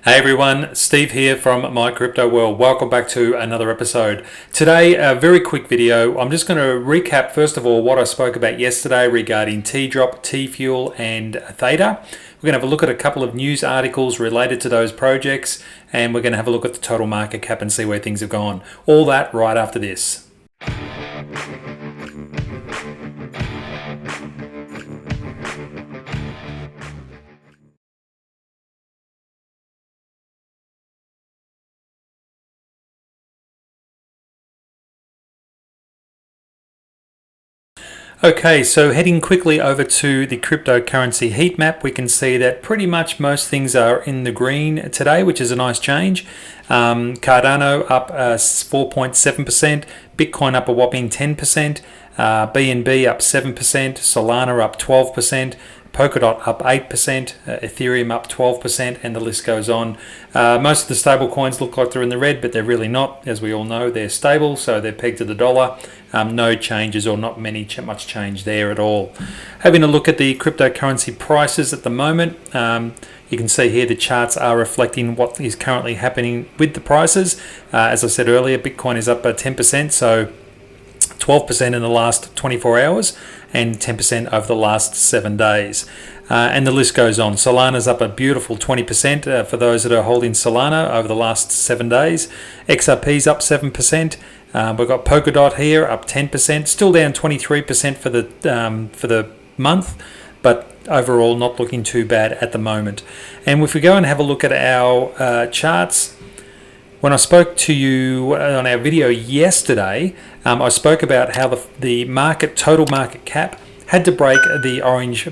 Hey everyone, Steve here from My Crypto World. Welcome back to another episode. Today, a very quick video. I'm just going to recap first of all what I spoke about yesterday regarding T-Drop, Tfuel and Theta. We're going to have a look at a couple of news articles related to those projects, and we're going to have a look at the total market cap and see where things have gone. All that right after this. Okay, so heading quickly over to the cryptocurrency heat map, we can see that pretty much most things are in the green today, which is a nice change. Cardano up 4.7%, Bitcoin up a whopping 10%, BNB up 7%, Solana up 12%, Polkadot up 8%, Ethereum up 12%, and the list goes on. Most of the stable coins look like they're in the red, but they're really not. As we all know, they're stable, so they're pegged to the dollar. No changes or not much change there at all. Having a look at the cryptocurrency prices at the moment, you can see here the charts are reflecting what is currently happening with the prices. As I said earlier, Bitcoin is up by 10%, so 12% in the last 24 hours and 10% over the last 7 days. And the list goes on. Solana's up a beautiful 20% for those that are holding Solana over the last 7 days. XRP's up 7%. We've got Polkadot here up 10%, still down 23% for the month, but overall not looking too bad at the moment. And if we go and have a look at our charts, when I spoke to you on our video yesterday, I spoke about how the total market cap had to break the orange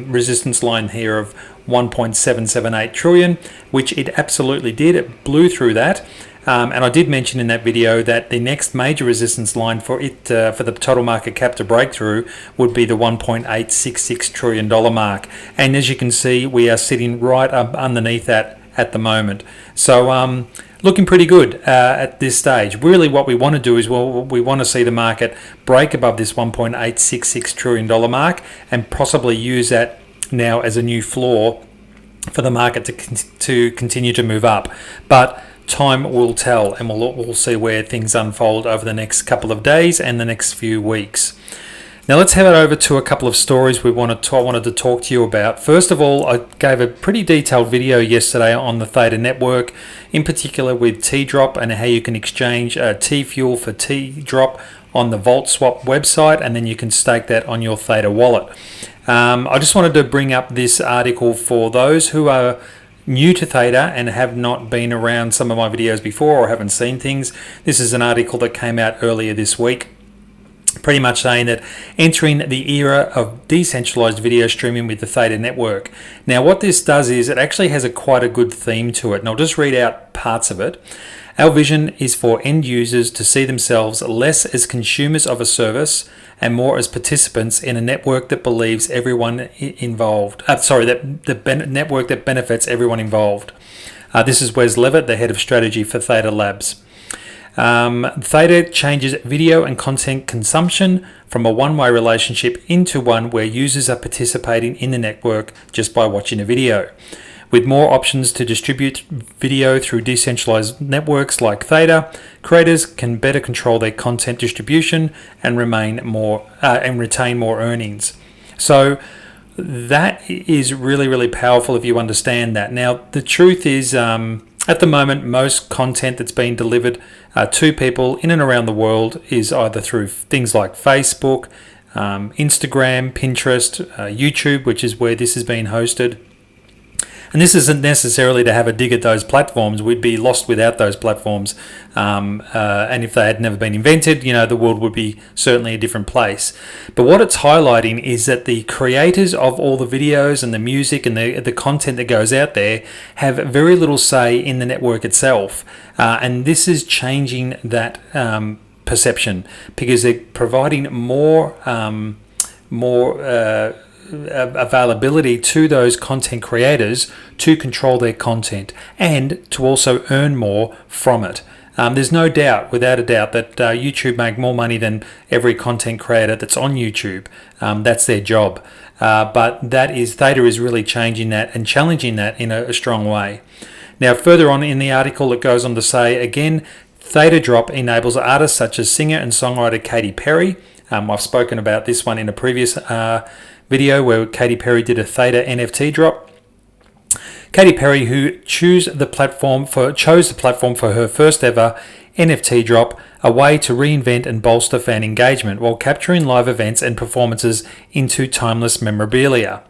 resistance line here of 1.778 trillion, which it absolutely did. It blew through that. And I did mention in that video that the next major resistance line for the total market cap to break through would be the $1.866 trillion mark. And as you can see, we are sitting right up underneath that at the moment. So looking pretty good at this stage. Really what we want to do is we want to see the market break above this $1.866 trillion mark and possibly use that now as a new floor for the market to continue to move up. But time will tell, and we'll see where things unfold over the next couple of days and the next few weeks. Now let's head over to a couple of stories I wanted to talk to you about. First of all, I gave a pretty detailed video yesterday on the Theta network, in particular with T-Drop and how you can exchange Tfuel for T-Drop on the VaultSwap website, and then you can stake that on your Theta wallet. I just wanted to bring up this article for those who are new to Theta and have not been around some of my videos before or haven't seen things. This is an article that came out earlier this week, pretty much saying that entering the era of decentralized video streaming with the Theta network. Now what this does is it actually has quite a good theme to it, and I'll just read out parts of it. Our vision is for end users to see themselves less as consumers of a service and more as participants in a network that believes everyone involved. Network that benefits everyone involved. This is Wes Levitt, the head of strategy for Theta Labs. Theta changes video and content consumption from a one-way relationship into one where users are participating in the network just by watching a video. With more options to distribute video through decentralized networks like Theta, creators can better control their content distribution and retain more earnings. So that is really, really powerful if you understand that. Now, the truth is, at the moment, most content that's being delivered to people in and around the world is either through things like Facebook, Instagram, Pinterest, YouTube, which is where this is being hosted. And this isn't necessarily to have a dig at those platforms. We'd be lost without those platforms. And if they had never been invented, the world would be certainly a different place. But what it's highlighting is that the creators of all the videos and the music and the content that goes out there have very little say in the network itself. And this is changing that perception because they're providing more availability to those content creators to control their content and to also earn more from it. There's no doubt, without a doubt, that YouTube make more money than every content creator that's on YouTube. That's their job. But Theta is really changing that and challenging that in a strong way. Now, further on in the article, it goes on to say, again, Theta Drop enables artists such as singer and songwriter Katy Perry. I've spoken about this one in a previous video where Katy Perry did a Theta NFT drop. Katy Perry, who chose the platform for her first ever NFT drop, a way to reinvent and bolster fan engagement while capturing live events and performances into timeless memorabilia.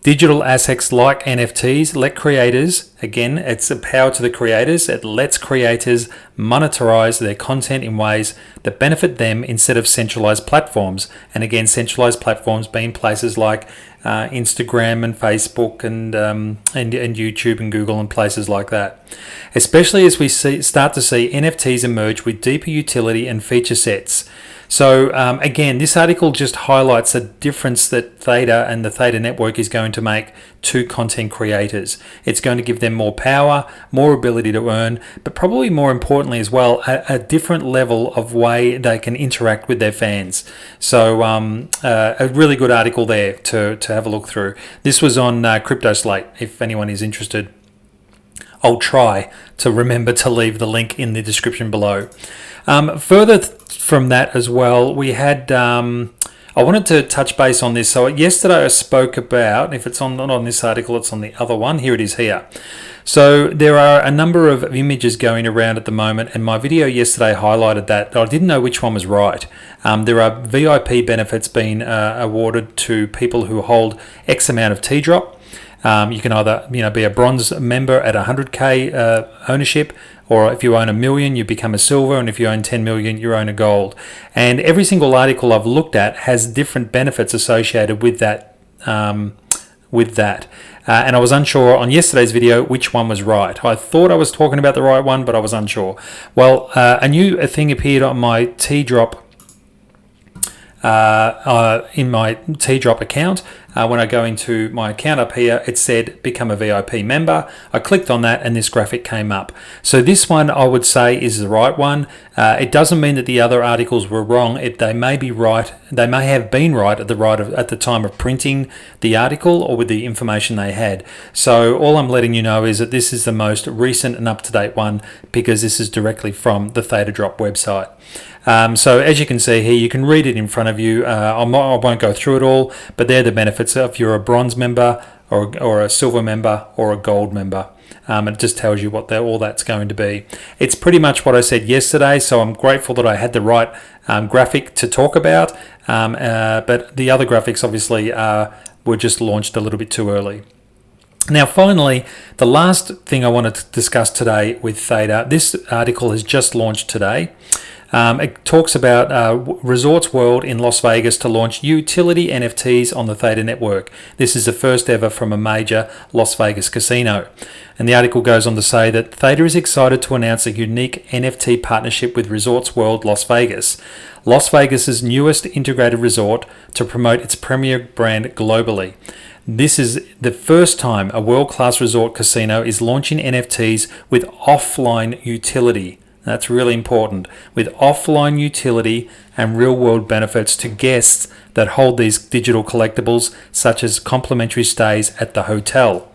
Digital assets like NFTs let creators, again, it's a power to the creators, it lets creators monetize their content in ways that benefit them instead of centralized platforms. And again, centralized platforms being places like Instagram and Facebook and YouTube and Google and places like that. Especially as we start to see NFTs emerge with deeper utility and feature sets. So again, this article just highlights the difference that Theta and the Theta network is going to make to content creators. It's going to give them more power, more ability to earn, but probably more importantly as well, a different level of way they can interact with their fans. So a really good article there to have a look through. This was on Crypto Slate, if anyone is interested. I'll try to remember to leave the link in the description below. Further from that as well, we had I wanted to touch base on this. So yesterday I spoke about, if it's not on this article, it's on the other one. Here it is here. So there are a number of images going around at the moment, and my video yesterday highlighted that. I didn't know which one was right. There are VIP benefits being awarded to people who hold X amount of T-Drop. You can either be a bronze member at 100k ownership, or if you own 1 million, you become a silver, and if you own 10 million, you own a gold. And every single article I've looked at has different benefits associated with that. And I was unsure on yesterday's video which one was right. I thought I was talking about the right one, but I was unsure. Well, a new thing appeared on my T-Drop. In my T-Drop account, when I go into my account up here, it said become a VIP member. I clicked on that and this graphic came up. So this one I would say is the right one. It doesn't mean that the other articles were wrong. They may be right. They may have been right at the time of printing the article or with the information they had. So all I'm letting you know is that this is the most recent and up-to-date one because this is directly from the Theta Drop website. So as you can see here, you can read it in front of you. I won't go through it all, but they're the benefits if you're a bronze member or a silver member or a gold member. It just tells you what all that's going to be. It's pretty much what I said yesterday, so I'm grateful that I had the right graphic to talk about, but the other graphics obviously were just launched a little bit too early. Now, finally, the last thing I wanted to discuss today with Theta, this article has just launched today. It talks about Resorts World in Las Vegas to launch utility NFTs on the Theta network. This is the first ever from a major Las Vegas casino. And the article goes on to say that Theta is excited to announce a unique NFT partnership with Resorts World Las Vegas, Las Vegas's newest integrated resort to promote its premier brand globally. This is the first time a world-class resort casino is launching NFTs with offline utility. That's really important, with offline utility and real-world benefits to guests that hold these digital collectibles, such as complimentary stays at the hotel.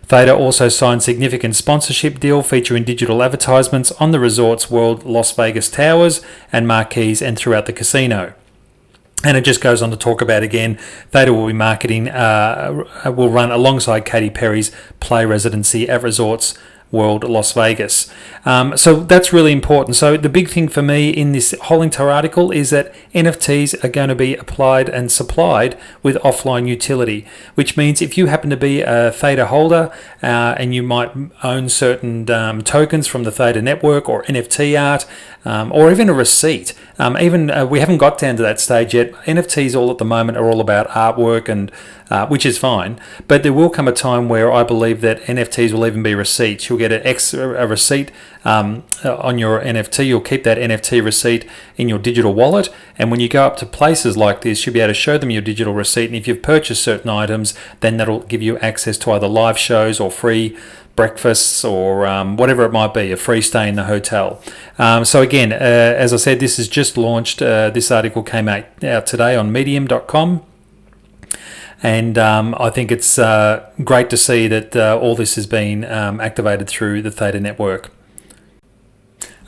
Theta also signed significant sponsorship deal featuring digital advertisements on the Resorts World Las Vegas towers and marquees and throughout the casino. And it just goes on to talk about, again, Theta will be marketing, will run alongside Katy Perry's play residency at Resorts World Las Vegas. So that's really important. So the big thing for me in this whole entire article is that NFTs are going to be applied and supplied with offline utility, which means if you happen to be a Theta holder and you might own certain tokens from the Theta network or NFT art or even a receipt, we haven't got down to that stage yet. NFTs all at the moment are all about artwork and which is fine, but there will come a time where I believe that NFTs will even be receipts. You'll get a receipt on your NFT. You'll keep that NFT receipt in your digital wallet, and when you go up to places like this, you'll be able to show them your digital receipt, and if you've purchased certain items, then that'll give you access to either live shows or free breakfasts or whatever it might be, a free stay in the hotel. So again, as I said, this is just launched. This article came out today on medium.com. and I think it's great to see that all this has been activated through the Theta network.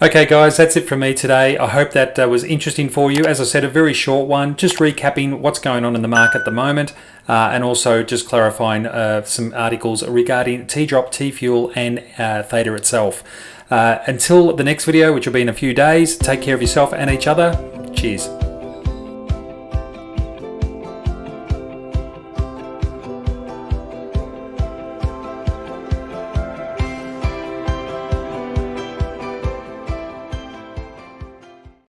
Okay guys, that's it from me today. I hope that was interesting for you. As I said, a very short one, just recapping what's going on in the market at the moment, and also just clarifying some articles regarding T-Drop, Tfuel and Theta itself. Until the next video, which will be in a few days, take care of yourself and each other. Cheers.